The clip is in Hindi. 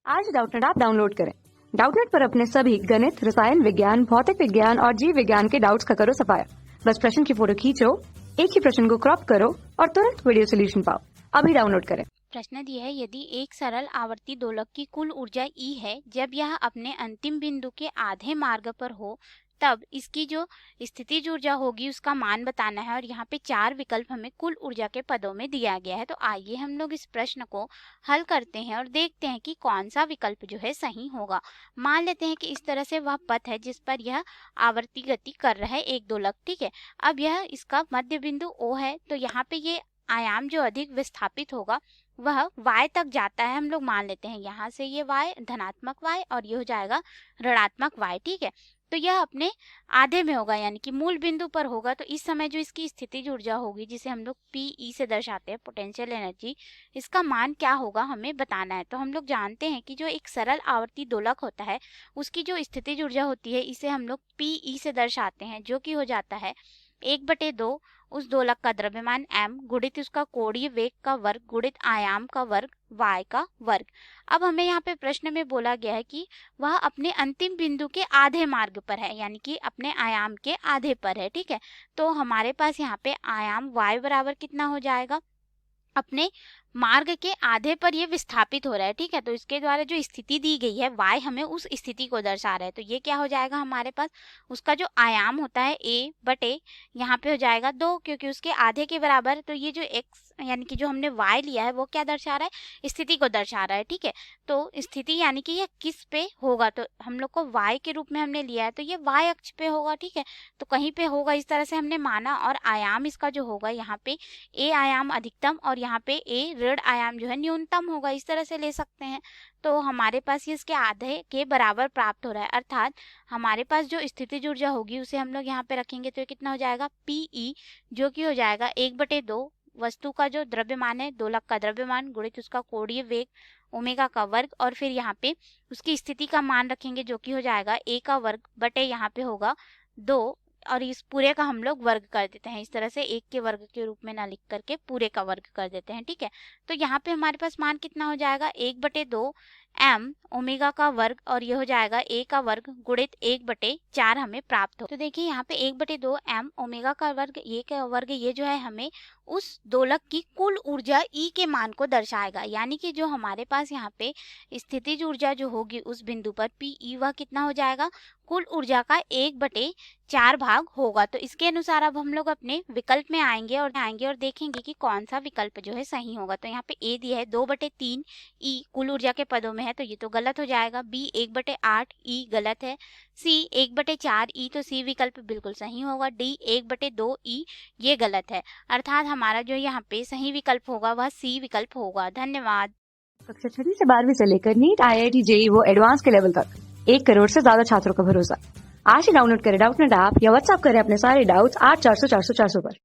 आज डाउटनेट ऐप डाउनलोड करें। डाउटनेट पर अपने सभी गणित, रसायन विज्ञान, भौतिक विज्ञान और जीव विज्ञान के डाउट्स का करो सफाया। बस प्रश्न की फोटो खींचो, एक ही प्रश्न को क्रॉप करो और तुरंत वीडियो सोल्यूशन पाओ। अभी डाउनलोड करें। प्रश्न दिया है, यदि एक सरल आवर्ती दोलक की कुल ऊर्जा E है, जब यह अपने अंतिम बिंदु के आधे मार्ग पर हो, तब इसकी जो स्थितिज ऊर्जा होगी उसका मान बताना है। और यहाँ पे 4 विकल्प हमें कुल ऊर्जा के पदों में दिया गया है। तो आइए हम लोग इस प्रश्न को हल करते हैं और देखते हैं कि कौन सा विकल्प जो है सही होगा। मान लेते हैं कि इस तरह से वह पथ है जिस पर यह आवर्ती गति कर रहा है एक दोलक, ठीक है। अब यह इसका मध्य बिंदु O है, तो यहाँ पे ये आयाम जो अधिक विस्थापित होगा वह y तक जाता है। हम लोग मान लेते हैं यहाँ से ये y धनात्मक y और ये हो जाएगा ऋणात्मक y, ठीक है। तो यह अपने आधे में होगा, यानी कि मूल बिंदु पर होगा। तो इस समय जो इसकी स्थितिज ऊर्जा होगी, जिसे हम लोग PE से दर्शाते हैं, पोटेंशियल एनर्जी, इसका मान क्या होगा हमें बताना है। तो हम लोग जानते हैं कि जो एक सरल आवर्ती दोलक होता है उसकी जो स्थितिज ऊर्जा होती है इसे हम लोग PE से दर्शाते हैं, जो कि हो जाता है 1/2 उस दोलक का द्रव्यमान m गुणित उसका कोणीय वेग का वर्ग गुणित आयाम का वर्ग y का वर्ग। अब हमें यहाँ पे प्रश्न में बोला गया है कि वह अपने अंतिम बिंदु के आधे मार्ग पर है, यानी कि अपने आयाम के आधे पर है, ठीक है। तो हमारे पास यहाँ पे आयाम y बराबर कितना हो जाएगा, अपने मार्ग के आधे पर ये विस्थापित हो रहा है, ठीक है। तो इसके द्वारा जो स्थिति दी गई है y हमें उस स्थिति को दर्शा रहा है। तो ये क्या हो जाएगा हमारे पास, उसका जो आयाम होता है a बटे यहाँ पे हो जाएगा 2, क्योंकि उसके आधे के बराबर। तो ये जो x यानी कि जो हमने y लिया है वो क्या दर्शा रहा है, स्थिति को दर्शा रहा है, ठीक है। तो स्थिति यानी कि यह किस पे होगा, तो हम लोग को y के रूप में हमने लिया है, तो ये y अक्ष पे होगा, ठीक है। तो कहीं पे होगा इस तरह से हमने माना। और आयाम इसका जो होगा यहाँ पे a आयाम अधिकतम और यहाँ पे a ऋण आयाम जो है न्यूनतम होगा, इस तरह से ले सकते हैं। तो हमारे पास ये इसके आधे के बराबर प्राप्त हो रहा है, अर्थात हमारे पास जो स्थितिज ऊर्जा होगी उसे हम लोग यहाँ पे रखेंगे तो ये कितना हो जाएगा PE, जो कि हो जाएगा 1/2 वस्तु का जो द्रव्यमान है, दोलक का द्रव्यमान गुणित उसका कोणीय वेग ओमेगा का वर्ग, और फिर यहाँ पे उसकी स्थिति का मान रखेंगे जो कि हो जाएगा a का वर्ग बटे यहाँ पे होगा 2, और इस पूरे का हम लोग वर्ग कर देते हैं। इस तरह से 1 के वर्ग के रूप में ना लिख करके पूरे का वर्ग कर देते हैं, ठीक है। तो यहाँ पे हमारे पास मान कितना हो जाएगा, 1/2 m ओमेगा का वर्ग और ये हो जाएगा a का वर्ग गुणित 1/4 हमें प्राप्त हो। तो देखिए यहाँ पे 1/2 m ओमेगा का वर्ग a का वर्ग, ये जो है हमें उस दोलक की कुल ऊर्जा E के मान को दर्शाएगा। यानी कि जो हमारे पास यहाँ पे स्थितिज ऊर्जा जो होगी उस बिंदु पर PE, वह कितना हो जाएगा, कुल ऊर्जा का 1/4 भाग होगा। तो इसके अनुसार अब हम लोग अपने विकल्प में आएंगे और देखेंगे कि कौन सा विकल्प जो है सही होगा। तो यहाँ पे A दिया है 2/3 E कुल ऊर्जा के पदों में है, तो ये तो गलत हो जाएगा। B 1/8 E गलत है। C 1/4 E, तो C विकल्प बिल्कुल सही होगा। D 1/2 E ये गलत है, अर्थात हमारा जो यहाँ पे सही विकल्प होगा वह C विकल्प होगा। धन्यवाद। कक्षा 6 से 12वीं से लेकर नीट, IIT, JEE वो एडवांस के लेवल तक 1 करोड़ से ज्यादा छात्रों का भरोसा। आज ही डाउनलोड करें डाउटनेट ऐप या व्हाट्सएप करें अपने सारे डाउट्स 8400 400 400 पर।